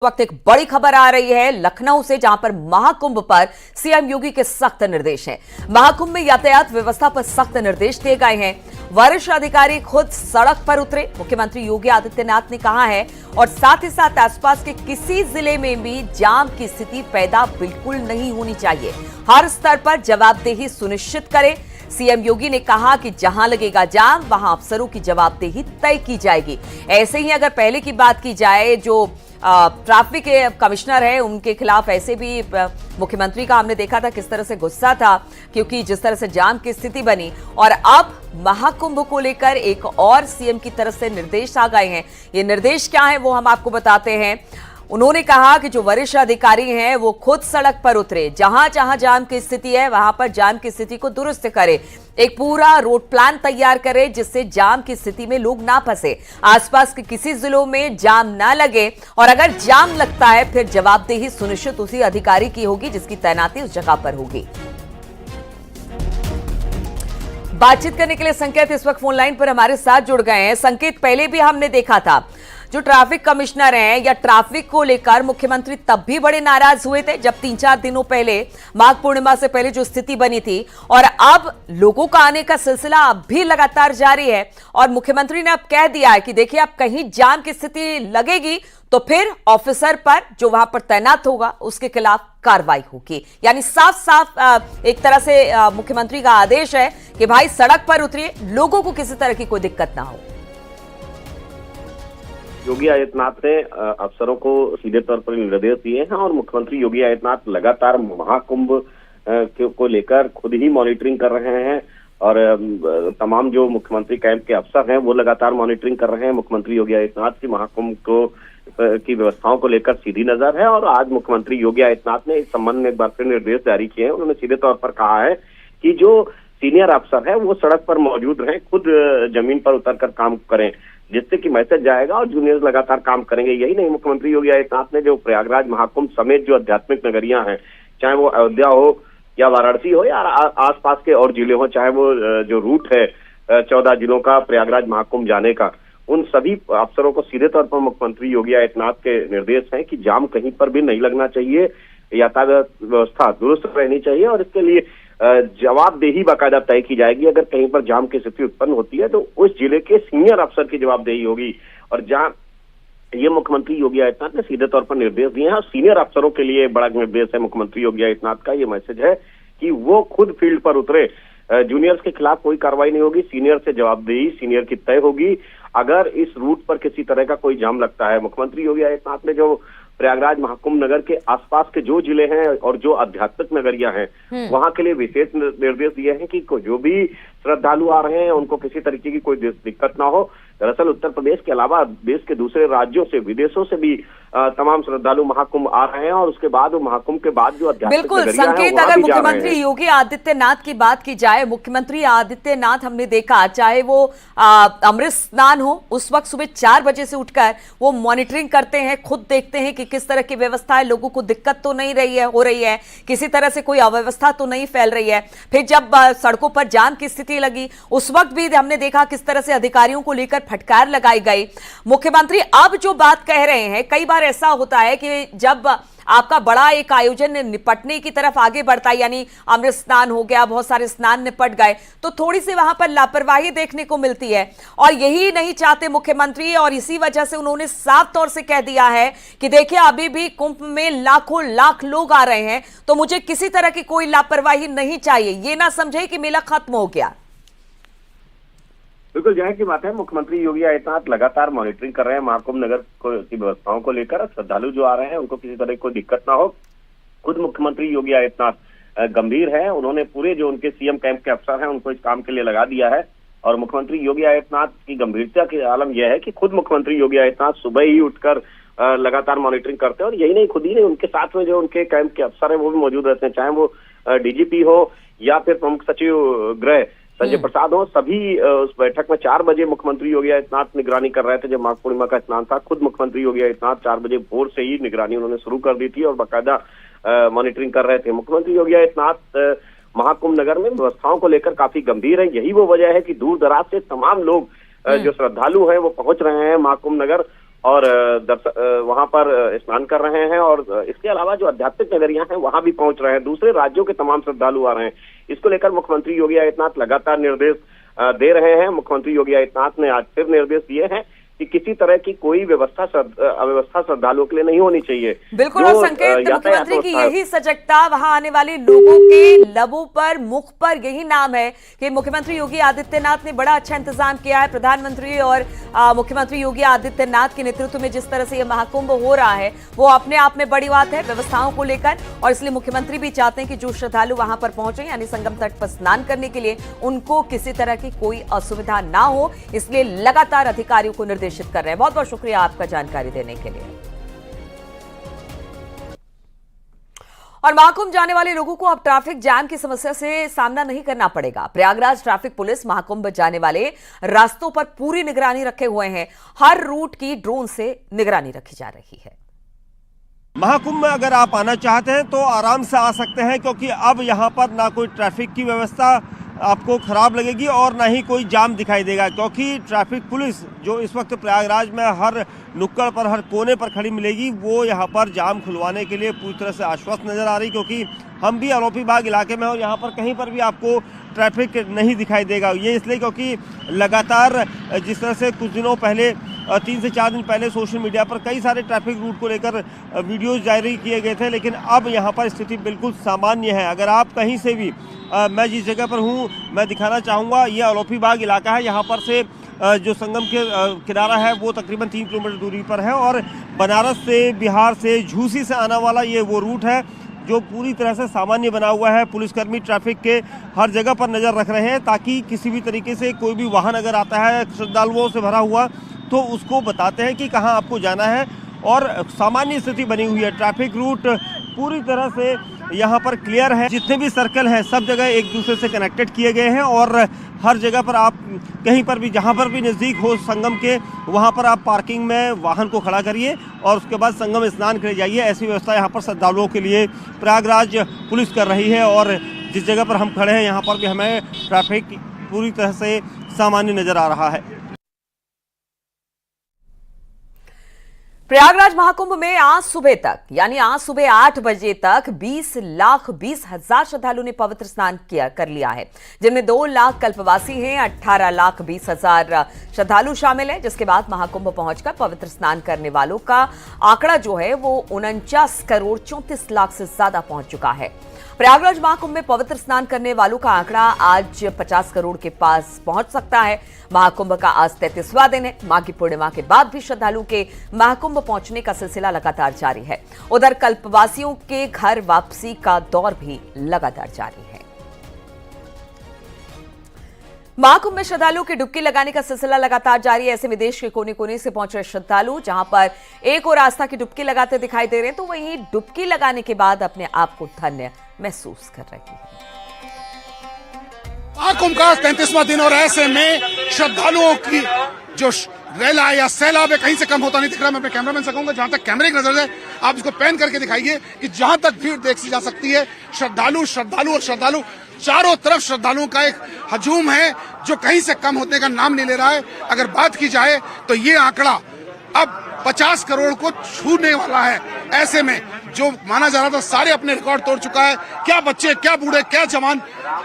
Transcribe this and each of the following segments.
वक्त एक बड़ी खबर आ रही है लखनऊ से, जहां पर महाकुंभ पर सीएम योगी के सख्त निर्देश हैं। महाकुंभ में यातायात व्यवस्था पर सख्त निर्देश दिए गए हैं। वरिष्ठ अधिकारी खुद सड़क पर उतरे, मुख्यमंत्री योगी आदित्यनाथ ने कहा है, और साथ ही साथ आसपास के किसी जिले में भी जाम की स्थिति पैदा बिल्कुल नहीं होनी चाहिए। हर स्तर पर जवाबदेही सुनिश्चित करें। सीएम योगी ने कहा कि जहां लगेगा जाम वहां अफसरों की जवाबदेही तय की जाएगी। ऐसे ही अगर पहले की बात की जाए, जो ट्रैफिक के कमिश्नर है उनके खिलाफ ऐसे भी मुख्यमंत्री का हमने देखा था किस तरह से गुस्सा था, क्योंकि जिस तरह से जाम की स्थिति बनी। और अब महाकुंभ को लेकर एक और सीएम की तरफ से निर्देश आ गए हैं। ये निर्देश क्या है वो हम आपको बताते हैं। उन्होंने कहा कि जो वरिष्ठ अधिकारी हैं वो खुद सड़क पर उतरे, जहां जहां जाम की स्थिति है वहां पर जाम की स्थिति को दुरुस्त करे, एक पूरा रोड प्लान तैयार करे जिससे जाम की स्थिति में लोग ना फंसे, आसपास के किसी जिलों में जाम ना लगे, और अगर जाम लगता है फिर जवाबदेही सुनिश्चित उसी अधिकारी की होगी जिसकी तैनाती उस जगह पर होगी। बातचीत करने के लिए संकेत इस वक्त फोन लाइन पर हमारे साथ जुड़ गए हैं। संकेत, पहले भी हमने देखा था जो ट्रैफिक कमिश्नर हैं या ट्रैफिक को लेकर मुख्यमंत्री तब भी बड़े नाराज हुए थे जब 3-4 दिनों पहले माघ पूर्णिमा से पहले जो स्थिति बनी थी, और अब लोगों का आने का सिलसिला अब भी लगातार जारी है। और मुख्यमंत्री ने अब कह दिया है कि देखिए, अब कहीं जाम की स्थिति लगेगी तो फिर ऑफिसर पर जो वहां पर तैनात होगा उसके खिलाफ कार्रवाई होगी। यानी साफ साफ एक तरह से मुख्यमंत्री का आदेश है कि भाई सड़क पर उतरिए, लोगों को किसी तरह की कोई दिक्कत ना हो। योगी आदित्यनाथ ने अफसरों को सीधे तौर पर निर्देश दिए हैं और मुख्यमंत्री योगी आदित्यनाथ लगातार महाकुंभ को लेकर खुद ही मॉनिटरिंग कर रहे हैं, और तमाम जो मुख्यमंत्री कैंप के अफसर हैं वो लगातार मॉनिटरिंग कर रहे हैं। मुख्यमंत्री योगी आदित्यनाथ की महाकुंभ की व्यवस्थाओं को लेकर सीधी नजर है, और आज मुख्यमंत्री योगी आदित्यनाथ ने इस संबंध में एक बार फिर निर्देश जारी किए हैं। उन्होंने सीधे तौर पर कहा है कि जो सीनियर अफसर है वो सड़क पर मौजूद रहें, खुद जमीन पर उतरकर काम करें, जिससे कि मैसेज जाएगा और जूनियर्स लगातार काम करेंगे। यही नहीं, मुख्यमंत्री योगी आदित्यनाथ ने जो प्रयागराज महाकुंभ समेत जो आध्यात्मिक नगरियां हैं, चाहे वो अयोध्या हो या वाराणसी हो या आसपास के और जिले हो, चाहे वो जो रूट है 14 जिलों का प्रयागराज महाकुंभ जाने का, उन सभी अफसरों को सीधे तौर पर मुख्यमंत्री योगी आदित्यनाथ के निर्देश हैं कि जाम कहीं पर भी नहीं लगना चाहिए, यातायात व्यवस्था दुरुस्त रहनी चाहिए, और इसके लिए जवाबदेही बाकायदा तय की जाएगी। अगर कहीं पर जाम की स्थिति उत्पन्न होती है तो उस जिले के सीनियर अफसर की जवाबदेही होगी। और जहां ये मुख्यमंत्री योगी आदित्यनाथ ने सीधे तौर पर निर्देश दिए हैं, और सीनियर अफसरों के लिए बड़ा निर्देश है मुख्यमंत्री योगी आदित्यनाथ का। ये मैसेज है कि वो खुद फील्ड पर उतरे, जूनियर्स के खिलाफ कोई कार्रवाई नहीं होगी, सीनियर से जवाबदेही सीनियर की तय होगी अगर इस रूट पर किसी तरह का कोई जाम लगता है। मुख्यमंत्री योगी आदित्यनाथ ने जो प्रयागराज महाकुंभ नगर के आसपास के जो जिले हैं और जो आध्यात्मिक नगरियां हैं वहां के लिए विशेष निर्देश दिए हैं कि जो भी श्रद्धालु आ रहे हैं उनको किसी तरीके की कोई दिक्कत ना हो। दरअसल उत्तर प्रदेश के अलावा देश के दूसरे राज्यों से, विदेशों से भी तमाम श्रद्धालु महाकुंभ आ रहे हैं, और उसके बाद महाकुंभ के बाद जो आध्यात्मिक बिल्कुल संकेत, अगर मुख्यमंत्री योगी आदित्यनाथ की बात की जाए, मुख्यमंत्री आदित्यनाथ हमने देखा चाहे वो अमृत स्नान हो, उस वक्त सुबह 4 बजे से उठकर वो मॉनिटरिंग करते हैं, खुद देखते हैं कि किस तरह की व्यवस्था है, लोगों को दिक्कत तो नहीं हो रही है, किसी तरह से कोई अव्यवस्था तो नहीं फैल रही है। फिर जब सड़कों पर जाम की स्थिति लगी उस वक्त भी हमने देखा किस तरह से अधिकारियों को लेकर फटकार लगाई गई। मुख्यमंत्री अब जो बात कह रहे हैं, कई बार ऐसा होता है कि जब आपका बड़ा एक आयोजन निपटने की तरफ आगे बढ़ता है, यानी अमृत स्नान हो गया, बहुत सारे स्नान निपट गए, तो थोड़ी सी वहां पर लापरवाही देखने को मिलती है, और यही नहीं चाहते मुख्यमंत्री, और इसी वजह से उन्होंने साफ तौर से कह दिया है कि देखिए अभी भी कुंभ में लाखों लाख लोग आ रहे हैं, तो मुझे किसी तरह की कोई लापरवाही नहीं चाहिए, ये ना समझे कि मेला खत्म हो गया। बिल्कुल जाहिर की बात है, मुख्यमंत्री योगी आदित्यनाथ लगातार मॉनिटरिंग कर रहे हैं महाकुंभ नगर की व्यवस्थाओं को लेकर। श्रद्धालु जो आ रहे हैं उनको किसी तरह की कोई दिक्कत ना हो। खुद मुख्यमंत्री योगी आदित्यनाथ गंभीर है, उन्होंने पूरे जो उनके सीएम कैंप के अफसर हैं उनको इस काम के लिए लगा दिया है, और मुख्यमंत्री योगी आदित्यनाथ की गंभीरता के आलम यह है कि खुद मुख्यमंत्री योगी आदित्यनाथ सुबह ही उठकर लगातार मॉनिटरिंग करते हैं, और यही नहीं, खुद ही नहीं, उनके साथ में जो उनके कैंप के अफसर हैं वो भी मौजूद रहते हैं, चाहे वो डीजीपी हो या फिर प्रमुख सचिव गृह संजय प्रसाद हो। सभी उस बैठक में 4 बजे मुख्यमंत्री योगी आदित्यनाथ निगरानी कर रहे थे। जब माघ पूर्णिमा का स्नान था, खुद मुख्यमंत्री योगी आदित्यनाथ 4 बजे भोर से ही निगरानी उन्होंने शुरू कर दी थी और बाकायदा मॉनिटरिंग कर रहे थे। मुख्यमंत्री योगी आदित्यनाथ महाकुंभ नगर में व्यवस्थाओं को लेकर काफी गंभीर है। यही वो वजह है कि दूर दराज से तमाम लोग जो श्रद्धालु हैं वो पहुंच रहे हैं महाकुंभ नगर, और वहां पर स्नान कर रहे हैं। और इसके अलावा जो आध्यात्मिक नगरियां हैं वहां भी पहुंच रहे हैं, दूसरे राज्यों के तमाम श्रद्धालु आ रहे हैं। इसको लेकर मुख्यमंत्री योगी आदित्यनाथ लगातार निर्देश दे रहे हैं। मुख्यमंत्री योगी आदित्यनाथ ने आज फिर निर्देश दिए हैं कि किसी तरह की कोई अव्यवस्था श्रद्धालुओं के लिए नहीं होनी चाहिए। बिल्कुल, और संकेत मुख्यमंत्री की यही सजगता, वहां आने वाले लोगों के लबों पर, मुख पर यही नाम है कि मुख्यमंत्री योगी आदित्यनाथ ने बड़ा अच्छा इंतजाम किया है। प्रधानमंत्री और मुख्यमंत्री योगी आदित्यनाथ के नेतृत्व में जिस तरह से यह महाकुंभ हो रहा है वो अपने आप में बड़ी बात है व्यवस्थाओं को लेकर, और इसलिए मुख्यमंत्री भी चाहते हैं कि जो श्रद्धालु वहां पर पहुंचे यानी संगम तट पर स्नान करने के लिए उनको किसी तरह की कोई असुविधा ना हो, इसलिए लगातार अधिकारियों को निर्देशित कर रहे हैं। बहुत बहुत शुक्रिया आपका जानकारी देने के लिए। और महाकुंभ जाने वाले लोगों को अब ट्रैफिक जाम की समस्या से सामना नहीं करना पड़ेगा। प्रयागराज ट्रैफिक पुलिस महाकुंभ जाने वाले रास्तों पर पूरी निगरानी रखे हुए हैं। हर रूट की ड्रोन से निगरानी रखी जा रही है। महाकुंभ में अगर आप आना चाहते हैं तो आराम से आ सकते हैं, क्योंकि अब यहाँ पर ना कोई ट्रैफिक की व्यवस्था आपको खराब लगेगी और ना ही कोई जाम दिखाई देगा, क्योंकि ट्रैफिक पुलिस जो इस वक्त प्रयागराज में हर नुक्कड़ पर, हर कोने पर खड़ी मिलेगी, वो यहाँ पर जाम खुलवाने के लिए पूरी तरह से आश्वस्त नजर आ रही। क्योंकि हम भी आरोपी बाग इलाके में और यहाँ पर कहीं पर भी आपको ट्रैफिक नहीं दिखाई देगा। ये इसलिए क्योंकि लगातार जिस तरह से कुछ दिनों पहले 3 से 4 दिन पहले सोशल मीडिया पर कई सारे ट्रैफिक रूट को लेकर वीडियोस जारी किए गए थे, लेकिन अब यहाँ पर स्थिति बिल्कुल सामान्य है। अगर आप कहीं से भी मैं जिस जगह पर हूँ मैं दिखाना चाहूँगा, ये आरोपी बाग इलाका है। यहाँ पर से जो संगम के किनारा है वो तकरीबन 3 किलोमीटर दूरी पर है, और बनारस से, बिहार से, झूसी से आने वाला ये वो रूट है जो पूरी तरह से सामान्य बना हुआ है। पुलिसकर्मी ट्रैफिक के हर जगह पर नज़र रख रहे हैं ताकि किसी भी तरीके से कोई भी वाहन अगर आता है श्रद्धालुओं से भरा हुआ तो उसको बताते हैं कि कहाँ आपको जाना है, और सामान्य स्थिति बनी हुई है। ट्रैफिक रूट पूरी तरह से यहाँ पर क्लियर है। जितने भी सर्कल हैं सब जगह एक दूसरे से कनेक्टेड किए गए हैं, और हर जगह पर आप कहीं पर भी, जहाँ पर भी नज़दीक हो संगम के, वहाँ पर आप पार्किंग में वाहन को खड़ा करिए और उसके बाद संगम स्नान कर जाइए। ऐसी व्यवस्था यहाँ पर श्रद्धालुओं के लिए प्रयागराज पुलिस कर रही है। और जिस जगह पर हम खड़े हैं यहाँ पर भी हमें ट्रैफिक पूरी तरह से सामान्य नज़र आ रहा है। प्रयागराज महाकुंभ में आज सुबह तक यानी आज सुबह 8 बजे तक 20,20,000 श्रद्धालुओं ने पवित्र स्नान कर लिया है, जिनमें 2 लाख कल्पवासी हैं। 18,20,000 श्रद्धालु शामिल हैं, जिसके बाद महाकुंभ पहुंचकर पवित्र स्नान करने वालों का आंकड़ा जो है वो 49 करोड़ 34 लाख से ज्यादा पहुंच चुका है। प्रयागराज महाकुंभ में पवित्र स्नान करने वालों का आंकड़ा आज 50 करोड़ के पास पहुंच सकता है। महाकुंभ का आज 33वां दिन है। माघ की पूर्णिमा के बाद भी श्रद्धालुओं के महाकुंभ पहुंचने का सिलसिला लगातार जारी है। उधर कल्पवासियों के घर वापसी का दौर भी लगातार जारी है। महाकुंभ में श्रद्धालुओं की डुबकी लगाने का सिलसिला लगातार जारी है। ऐसे में देश के कोने कोने से पहुंच रहे श्रद्धालु जहां पर एक और आस्था की डुबकी लगाते दिखाई दे रहे हैं, तो वहीं डुबकी लगाने के बाद अपने आप को धन्य महसूस कर रहे हैं। महाकुंभ का 33वां दिन और ऐसे में श्रद्धालुओं की जो रेला या सैलाब कहीं से कम होता नहीं दिख रहा। मैं अपने कैमरामैन से कहूंगा जहां तक कैमरे की नजर है आप इसको पैन करके दिखाइए कि जहां तक भीड़ देखी जा सकती है, श्रद्धालु और श्रद्धालु चारों तरफ श्रद्धालुओं का एक हजूम है जो कहीं से कम होने का नाम नहीं ले रहा है। अगर बात की जाए तो ये आंकड़ा अब 50 करोड़ को छूने वाला है। ऐसे में जो माना जा रहा था सारे अपने रिकॉर्ड तोड़ चुका है। क्या बच्चे, क्या बूढ़े, क्या जवान,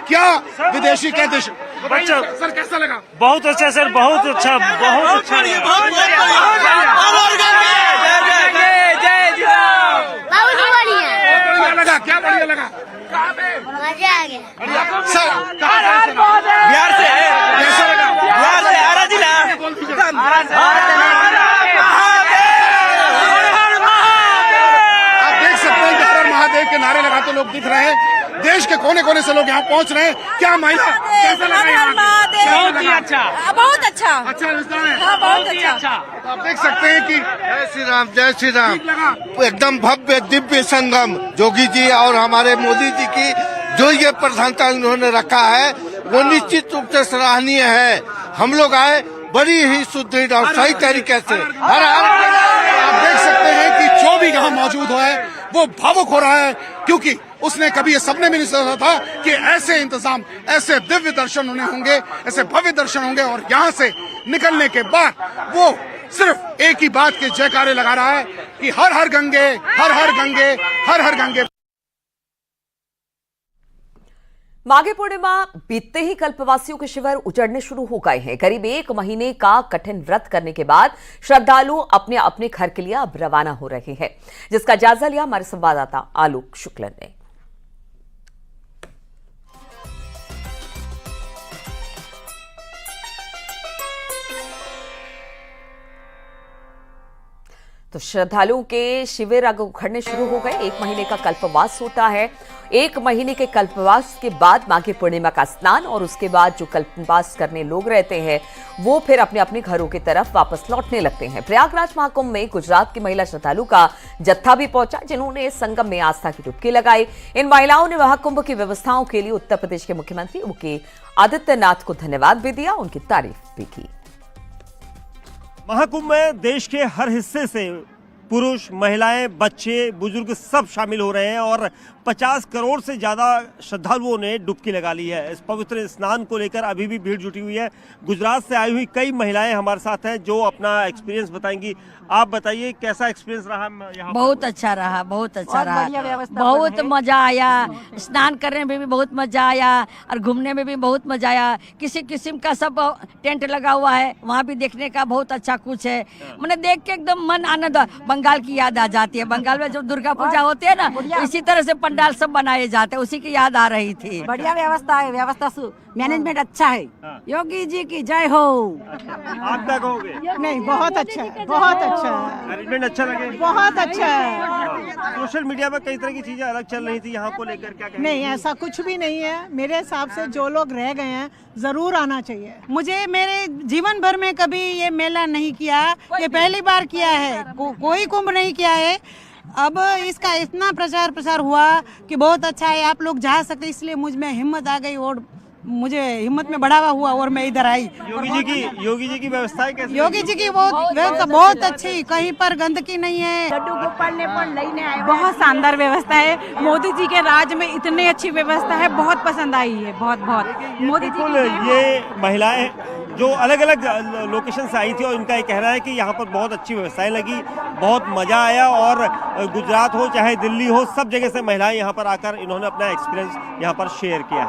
क्या विदेशी, क्या देश। सर कैसा लगा? बहुत अच्छा सर, बहुत अच्छा, बहुत अच्छा। लगा क्या बढ़िया लगा? मजा आ गया सर बिहार से है, कैसा लगा? बिहार से आरा जिला। आप देख सकते हैं कि हर महादेव के नारे लगाते लोग दिख रहे हैं। देश के कोने कोने से लोग यहाँ पहुँच रहे हैं। क्या महिला, कैसा लगा यहाँ? बहुत ही अच्छा, बहुत अच्छा अच्छा रिश्ता है। हाँ, बहुत अच्छा। आप देख सकते हैं कि जय श्री राम, जय श्री राम। ठीक लगा? एकदम भव्य दिव्य संगम जोगी जी और हमारे मोदी जी की जो ये प्रधानता उन्होंने रखा है वो निश्चित रूप से सराहनीय है। हम लोग आए बड़ी ही सुदृढ़ और सही तरीके से। आप देख सकते हैं कि जो भी यहाँ मौजूद है वो भावुक हो रहा है, क्योंकि उसने कभी ये सपने में नहीं सोचा था कि ऐसे इंतजाम, ऐसे दिव्य दर्शन उन्हें होंगे, ऐसे भव्य दर्शन होंगे। और यहाँ से निकलने के बाद वो सिर्फ एक ही बात के जयकारे लगा रहा है कि हर हर गंगे, हर हर गंगे, हर हर गंगे। माघी पूर्णिमा बीतते ही कल्पवासियों के शिविर उजड़ने शुरू हो गए हैं। करीब 1 महीने का कठिन व्रत करने के बाद श्रद्धालु अपने अपने घर के लिए अब रवाना हो रहे हैं, जिसका जायजा लिया हमारे संवाददाता आलोक शुक्ला ने। तो श्रद्धालुओं के शिविर अब उखड़ने शुरू हो गए। 1 महीने का कल्पवास होता है। 1 महीने के कल्पवास के बाद माघी पूर्णिमा का स्नान और उसके बाद जो कल्पवास करने लोग रहते हैं वो फिर अपने अपने घरों की तरफ वापस लौटने लगते हैं। प्रयागराज महाकुंभ में गुजरात की महिला श्रद्धालु का जत्था भी पहुंचा, जिन्होंने संगम में आस्था की डुबकी लगाई। इन महिलाओं ने महाकुंभ की व्यवस्थाओं के लिए उत्तर प्रदेश के मुख्यमंत्री योगी आदित्यनाथ को धन्यवाद भी दिया, उनकी तारीफ भी की। महाकुंभ में देश के हर हिस्से से पुरुष, महिलाएं, बच्चे, बुजुर्ग सब शामिल हो रहे हैं और 50 करोड़ से ज़्यादा श्रद्धालुओं ने डुबकी लगा ली है। इस पवित्र स्नान को लेकर अभी भी भीड़ जुटी हुई है। गुजरात से आई हुई कई महिलाएं हमारे साथ हैं जो अपना एक्सपीरियंस बताएंगी। आप बताइए कैसा एक्सपीरियंस रहा यहाँ? बहुत अच्छा रहा, बहुत अच्छा रहा, बहुत मजा आया। स्नान करने में भी बहुत मजा आया और घूमने में भी बहुत मजा आया। किसी किस्म का सब टेंट लगा हुआ है, वहाँ भी देखने का बहुत अच्छा कुछ है। मैंने देख के एकदम मन आनंद, बंगाल की याद आ जाती है। बंगाल में जो दुर्गा पूजा होती है ना, इसी तरह से पंडाल सब बनाए जाते हैं, उसी की याद आ रही थी। बढ़िया व्यवस्था है, व्यवस्था मैनेजमेंट अच्छा है। योगी जी की जय हो। आप क्या कहोगे? नहीं, बहुत अच्छा है, बहुत अच्छा है, मैनेजमेंट अच्छा लगे? बहुत अच्छा है। सोशल मीडिया में कई तरह की चीजें अलग चल रही थी, यहाँ को लेकर क्या कहेंगे? नहीं, ऐसा कुछ भी नहीं है। मेरे हिसाब से जो लोग रह गए हैं जरूर आना चाहिए। मुझे मेरे जीवन भर में कभी ये मेला नहीं किया, ये पहली बार किया है। कोई कुंभ नहीं किया है। अब इसका इतना प्रचार हुआ कि बहुत अच्छा है, आप लोग जा सकते, इसलिए मुझ में हिम्मत आ गई और मुझे हिम्मत में बढ़ावा हुआ और मैं इधर आई। योगी जी की व्यवस्था कैसी? योगी जी की व्यवस्था बहुत अच्छी, कहीं पर गंदगी नहीं है। लड्डू गोपाल ने बहुत शानदार व्यवस्था है। मोदी जी के राज में इतनी अच्छी व्यवस्था है, बहुत पसंद आई है, बहुत बहुत। मोदी जी ये महिलाएं जो अलग अलग लोकेशन से आई थी और इनका ये कहना है कि यहाँ पर बहुत अच्छी व्यवस्थाएं लगी, बहुत मजा आया और गुजरात हो चाहे दिल्ली हो, सब जगह से महिलाएं यहाँ पर आकर इन्होंने अपना एक्सपीरियंस यहाँ पर शेयर किया।